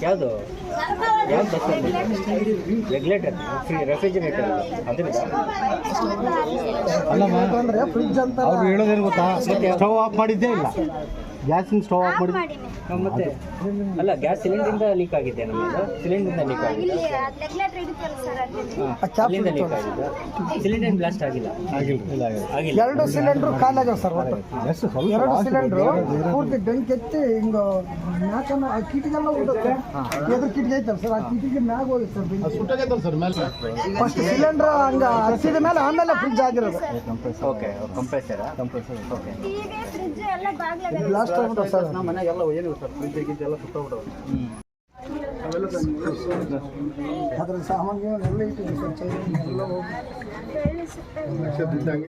ಯಾವುದು ಯಾವ್ದು bus regulator refrigerator ಅದರಿಂದ ಅಲ್ಲ ಅಂದರೆ ಫ್ರಿಡ್ಜ್ ಅಂತ ಅವ್ರು ಹೇಳೋದೇನು ಗೊತ್ತಾ, ಸ್ಟವ್ ಆಫ್ ಮಾಡಿದ್ದೇ ಇಲ್ಲ, ಗ್ಯಾಸಿನ ಸ್ಟವ್ ಆಫ್ ಮಾಡಿ ಮತ್ತೆ ಅಲ್ಲ ಗ್ಯಾಸ್ ಸಿಲಿಂಡರಿಂದ ಲೀಕ್ ಆಗಿದೆ ನಮ್ಮದು, ಸಿಲಿಂಡರಿಂದ ಲೀಕ್ ಆಗಿದೆ, ಅಲ್ಲಿಂದ ಲೀಕ್ ಆಗಿದೆ, ಸಿಲಿಂಡರ್ ಬ್ಲಾಸ್ಟ್ ಆಗಿಲ್ಲ. ಎರಡು ಸಿಲಿಂಡ್ರು ಖಾಲಾಗ್ಯಾವ ಸರ್. ಎರಡು ಸಿಲಿಂಡ್ರು ಪೂರ್ತಿ ಬೆಂಕಿ ಎತ್ತಿ ಹಿಂಗೆ ಮ್ಯಾಕನ್ನ ಆ ಕಿಟಿಗೆಲ್ಲ ಉಡುತ್ತೆ, ಎದುರು ಕಿಟಿಗೆ ಐತಲ್ಲ ಸರ್, ಆ ಕಿಟಿಗೆ ಮ್ಯಾಗ ಹೋಗಿತ್ತು ಸರ್ ಮೇಲೆ. ಫಸ್ಟ್ ಸಿಲಿಂಡ್ರ್ ಹಂಗೆ ಹಚ್ಚಿದ ಮೇಲೆ ಆಮೇಲೆ ಫ್ರಿಡ್ಜ್ ಆಗಿರೋದು. ಓಕೆ ಕಂಪ್ರೆಸರ್ ಓಕೆ ಬ್ಲಾಸ್ಟ್ ಆಗ್ಬಿಟ್ಟು ಸರ್. ನಮ್ಮ ಮನೆಗೆಲ್ಲ ಏನು ಸರ್ ಫ್ರಿಡ್ಜ್ ಎಲ್ಲ ಸುತ್ತೋಗ್ಬಿಡೋದು. ಅದ್ರ ಸಾಮಾನ್ಯ ಎಲ್ಲ ಇಟ್ಟಿದೆ ಸರ್, ಚೈನ್ ಎಲ್ಲ ಹೋಗಿ